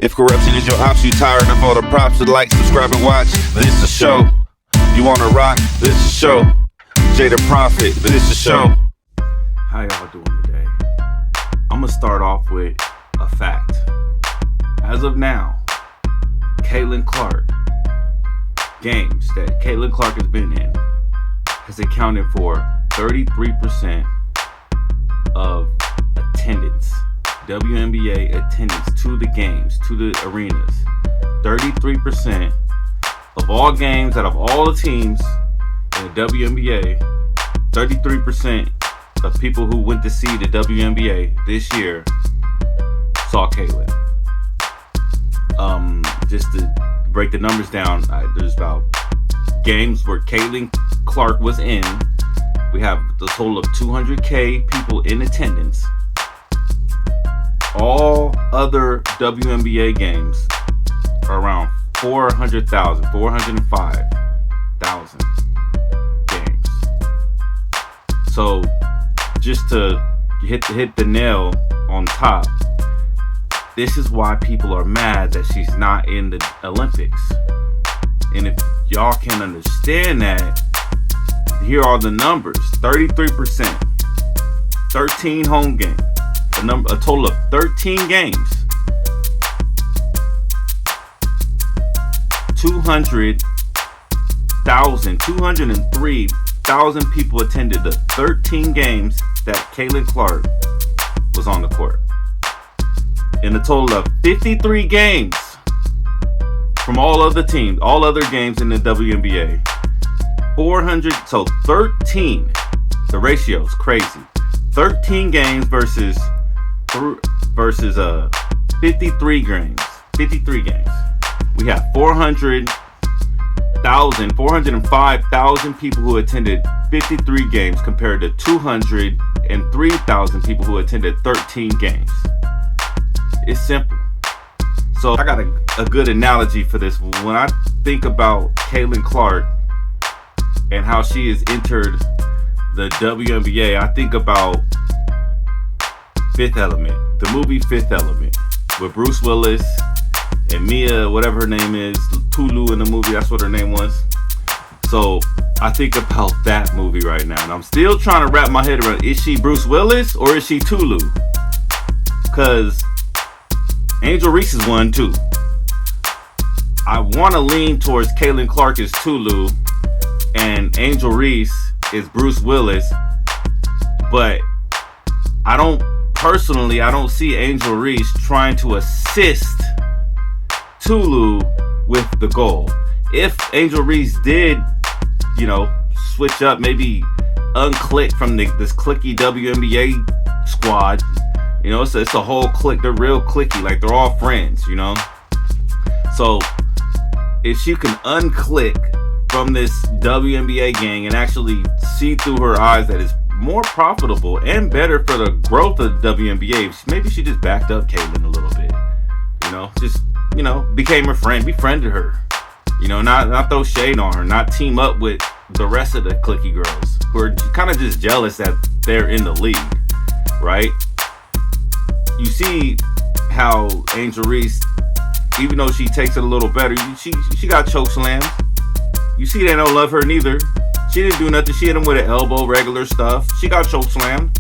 If corruption is your option, you tired of all the props, to like, subscribe, and watch. This is a show. You wanna rock? This is a show. Jay the Prophet, this is a show. How y'all doing today? I'm gonna start off with a fact. As of now, Caitlin Clark, games that Caitlin Clark has been in, has accounted for 33% of attendance, WNBA attendance to the games, to the arenas. 33% of all games out of all the teams in the WNBA, 33% of people who went to see the WNBA this year saw Caitlin. Just to break the numbers down, there's about games where Caitlin Clark was in. We have a total of 200K people in attendance. All other WNBA games are around 400,000, 405,000 games. So just to hit the nail on top, this is why people are mad that she's not in the Olympics. And if y'all can understand that, here are the numbers. 33%, 13 home games, a total of 13 games. 203,000 people attended the 13 games that Caitlin Clark was on the court. In a total of 53 games from all other teams, all other games in the WNBA. 13. The ratio is crazy. 13 games versus 53 games. 53 games. We have 405,000 people who attended 53 games compared to 203,000 people who attended 13 games. It's simple. So I got a good analogy for this. When I think about Caitlin Clark and how she has entered the WNBA, I think about Fifth Element, the movie Fifth Element, with Bruce Willis and Mia, whatever her name is, Tulu in the movie, that's what her name was. So I think about that movie right now, and I'm still trying to wrap my head around, is she Bruce Willis or is she Tulu? Because Angel Reese is one too. I want to lean towards Caitlin Clark is Tulu and Angel Reese is Bruce Willis, but I don't see Angel Reese trying to assist Tulu with the goal. If Angel Reese did, switch up, maybe unclick from this clicky WNBA squad, it's a whole clique. They're real clicky, like they're all friends, So if she can unclick from this WNBA gang and actually see through her eyes that it's more profitable and better for the growth of the WNBA, maybe she just backed up Caitlin a little bit, became her friend, befriended her, not throw shade on her, not team up with the rest of the clicky girls who are kind of just jealous that they're in the league, right? You see how Angel Reese, even though she takes it a little better, she got choke slams. You see they don't love her neither. She didn't do nothing. She hit him with an elbow, regular stuff. She got choke slammed.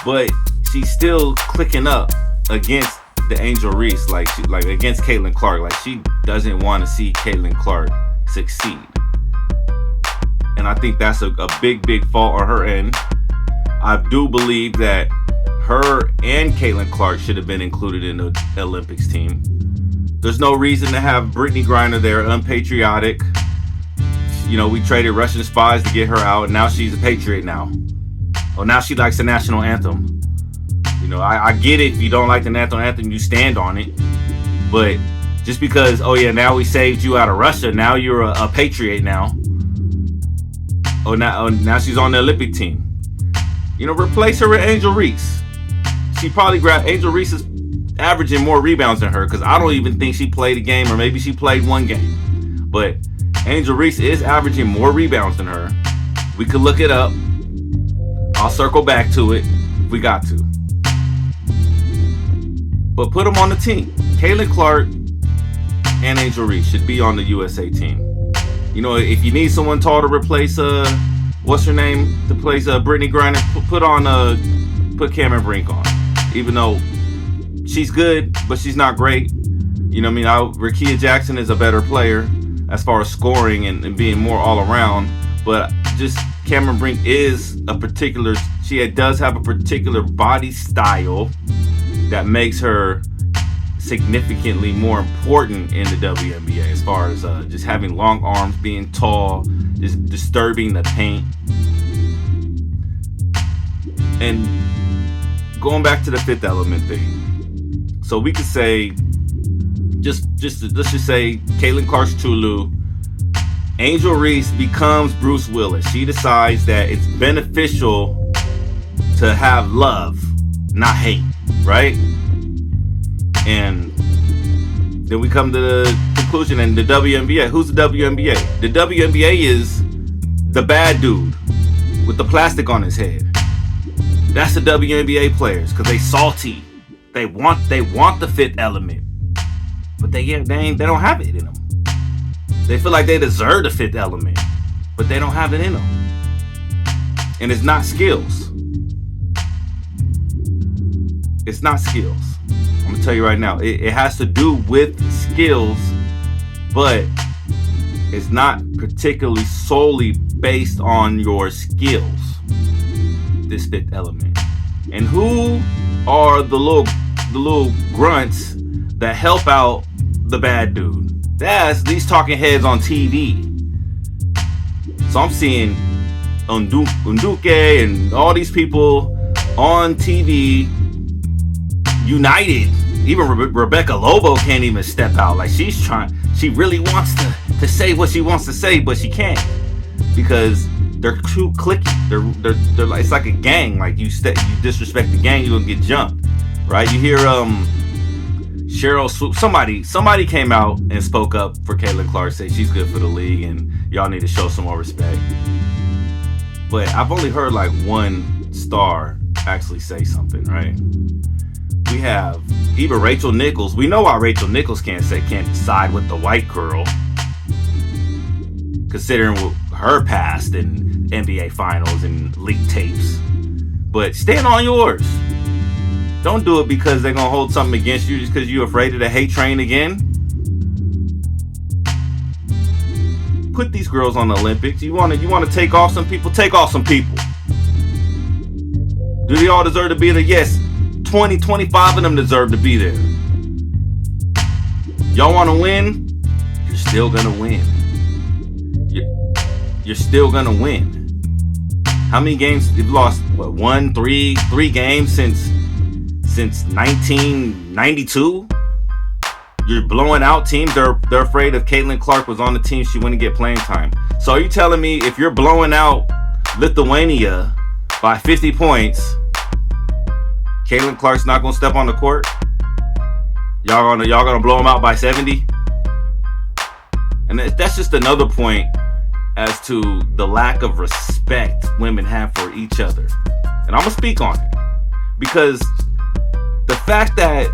But she's still clicking up against the Angel Reese, like against Caitlin Clark. Like she doesn't want to see Caitlin Clark succeed. And I think that's a big fault on her end. I do believe that her and Caitlin Clark should have been included in the Olympics team. There's no reason to have Brittany Griner there, unpatriotic. We traded Russian spies to get her out, and now she's a patriot now. Oh, now she likes the national anthem. I get it. If you don't like the national anthem, you stand on it. But just because, now we saved you out of Russia, now you're a patriot now. Now she's on the Olympic team. Replace her with Angel Reese. She probably grabbed Angel Reese is averaging more rebounds than her, because I don't even think she played a game, or maybe she played one game. But Angel Reese is averaging more rebounds than her. We could look it up. I'll circle back to it if we got to. But put them on the team. Caitlin Clark and Angel Reese should be on the USA team. You know, if you need someone tall to replace what's her name to replace Brittany Griner, put Cameron Brink on. Even though she's good, but she's not great. You know what I mean? Rakia Jackson is a better player as far as scoring and being more all around. But just Cameron Brink is she does have a particular body style that makes her significantly more important in the WNBA as far as just having long arms, being tall, just disturbing the paint. And going back to the fifth element thing, so we could say, let's just say Caitlin Clark's Tulu, Angel Reese becomes Bruce Willis. She decides that it's beneficial to have love, not hate, right? And then we come to the conclusion in the WNBA. Who's the WNBA? The WNBA is the bad dude with the plastic on his head. That's the WNBA players because they salty. They want the fifth element, but they don't have it in them. They feel like they deserve the fifth element, but they don't have it in them. And it's not skills. It's not skills. I'm gonna tell you right now, it has to do with skills, but it's not particularly solely based on your skills. This fifth element. And who are the little grunts that help out the bad dude? That's these talking heads on TV. So I'm seeing Unduke and all these people on TV united. Even Rebecca Lobo can't even step out. Like she really wants to say what she wants to say, but she can't because they're too cliquey. They're like, it's like a gang. Like you disrespect the gang, you're gonna get jumped, right? You hear Cheryl Swoop. Somebody came out and spoke up for Caitlin Clark, say she's good for the league and y'all need to show some more respect. But I've only heard like one star actually say something, right? We have even Rachel Nichols. We know why Rachel Nichols can't side with the white girl, considering her past in NBA finals and leaked tapes. But stand on yours. Don't do it because they're gonna hold something against you just because you're afraid of the hate train again. Put these girls on the Olympics. You want to take off some people? Take off some people. Do they all deserve to be there? Yes. 20, 25 of them deserve to be there. Y'all want to win? You're still going to win. You're still going to win. How many games? You've lost, what, three games since 1992? You're blowing out teams. They're afraid if Caitlin Clark was on the team, she wouldn't get playing time. So are you telling me if you're blowing out Lithuania by 50 points, Caitlin Clark's not gonna step on the court? Y'all gonna blow them out by 70? And that's just another point as to the lack of respect women have for each other. And I'm gonna speak on it because the fact that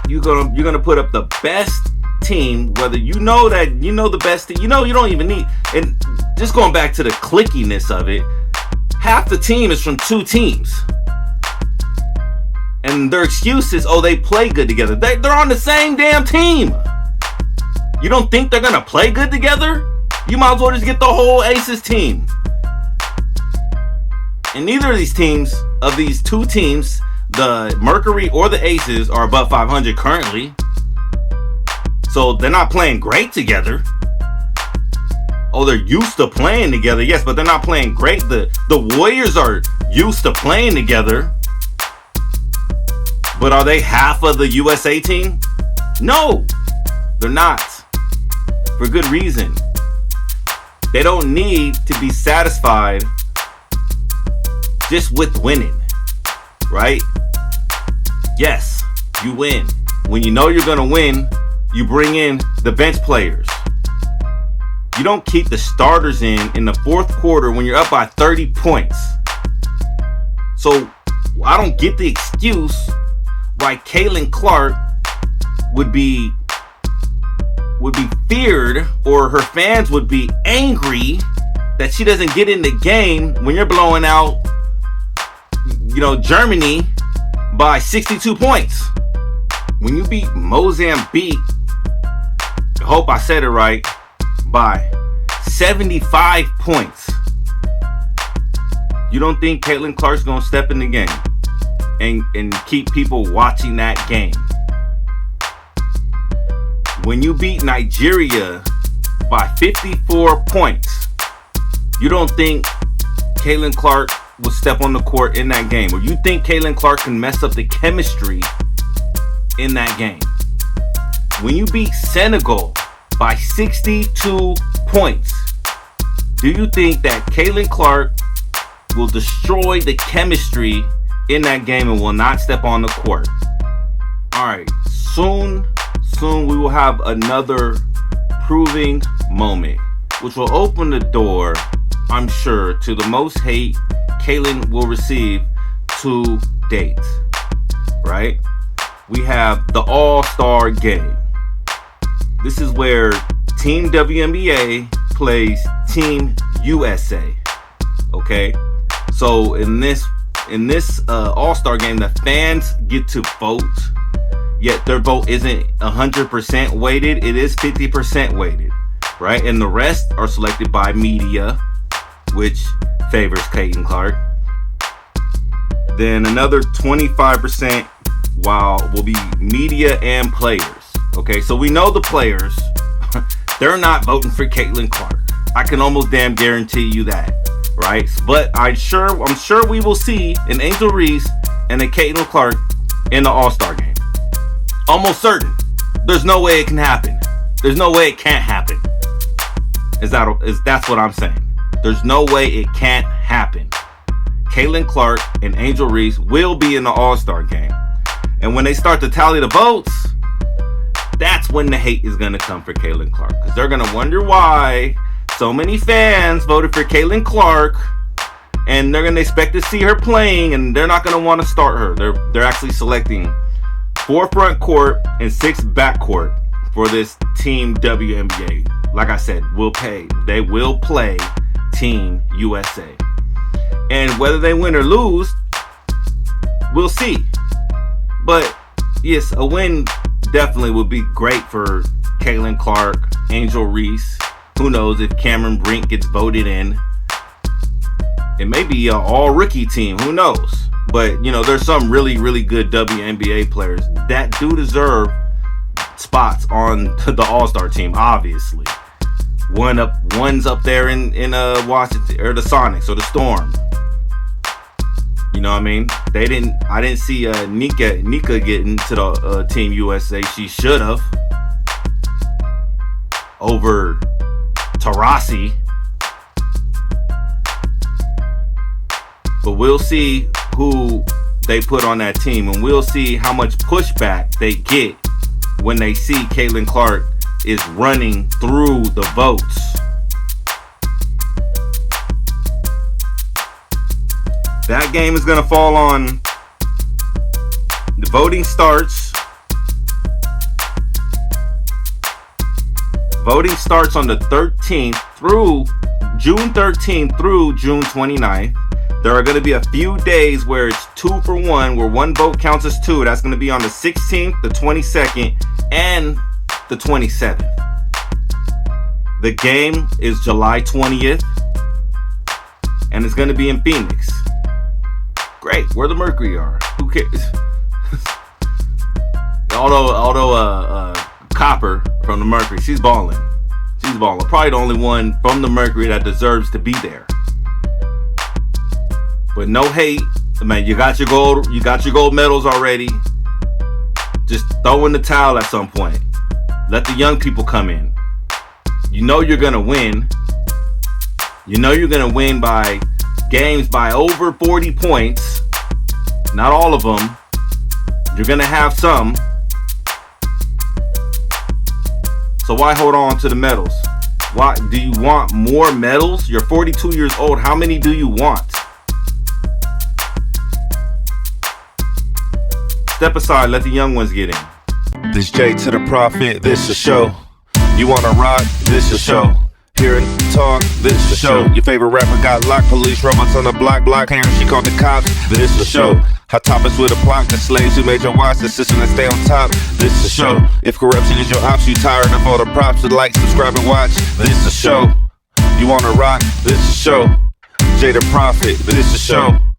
you're gonna put up the best team, whether you know the best team, you don't even need. And just going back to the clickiness of it. Half the team is from two teams. And their excuse is, they play good together. They're on the same damn team. You don't think they're going to play good together? You might as well just get the whole Aces team. And neither of these teams, of these two teams, the Mercury or the Aces, are above 500 currently. So they're not playing great together. They're used to playing together, yes, but they're not playing great. The Warriors are used to playing together. But are they half of the USA team? No, they're not. For good reason. They don't need to be satisfied just with winning, right? Yes, you win. When you know you're going to win, you bring in the bench players. You don't keep the starters in the fourth quarter when you're up by 30 points. So I don't get the excuse why Caitlin Clark would be feared, or her fans would be angry that she doesn't get in the game when you're blowing out, Germany by 62 points. When you beat Mozambique, I hope I said it right, by 75 points. You don't think Caitlin Clark's gonna step in the game and keep people watching that game? When you beat Nigeria by 54 points, you don't think Caitlin Clark will step on the court in that game? Or you think Caitlin Clark can mess up the chemistry in that game? When you beat Senegal by 62 points, do you think that Caitlin Clark will destroy the chemistry in that game and will not step on the court? Alright, soon we will have another proving moment, which will open the door, I'm sure, to the most hate Caitlin will receive to date. Right? We have the All-Star Game. This is where Team WNBA plays Team USA. Okay? So in this All-Star Game, the fans get to vote. Yet their vote isn't 100% weighted. It is 50% weighted, right? And the rest are selected by media, which favors Caitlin Clark. Then another 25% will be media and players. Okay, so we know the players, they're not voting for Caitlin Clark. I can almost damn guarantee you that, right? But I'm sure we will see an Angel Reese and a Caitlin Clark in the All-Star Game. Almost certain. There's no way it can happen. There's no way it can't happen. That's what I'm saying. There's no way it can't happen. Caitlin Clark and Angel Reese will be in the All-Star Game. And when they start to tally the votes, that's when the hate is going to come for Caitlin Clark. Because they're going to wonder why so many fans voted for Caitlin Clark, and they're going to expect to see her playing, and they're not going to want to start her. They're actually selecting 4 front court and 6 back court for this Team WNBA. Like I said, they will play Team USA. And whether they win or lose, we'll see. But yes, a win definitely would be great for Caitlin Clark, Angel Reese. Who knows if Cameron Brink gets voted in? It may be an all-rookie team. Who knows? But, there's some really, really good WNBA players that do deserve spots on the All-Star team, obviously. One's up there in Washington, or the Sonics, or the Storm. You know what I mean? I didn't see Nika get into the Team USA. She should have. Over Taurasi. But we'll see who they put on that team, and we'll see how much pushback they get when they see Caitlin Clark is running through the votes. That game is going to fall on, the voting starts on the 13th through June 13th through June 29th. There are going to be a few days where it's 2 for 1, where one vote counts as 2. That's going to be on the 16th, the 22nd, and the 27th. The game is July 20th, and it's going to be in Phoenix. Great, where the Mercury are. Who cares? Although Copper from the Mercury, she's balling. Probably the only one from the Mercury that deserves to be there. But no hate, man. You got your gold medals already. Just throw in the towel at some point. Let the young people come in. You know you're gonna win. You know you're gonna win by games by over 40 points. Not all of them. You're gonna have some. So why hold on to the medals? Why do you want more medals? You're 42 years old. How many do you want? Step aside, let the young ones get in. This J to the Prophet, this a show. You wanna rock, this a show. Hearing talk, this a show. Your favorite rapper got locked, police robots on the block, Karen, she called the cops, this a show. Hot topics with a plot, the slaves who made your watch, the system that stay on top, this a show. If corruption is your ops, you tired of all the props, like, subscribe and watch, this a show. You wanna rock, this a show. J the Prophet, this a show.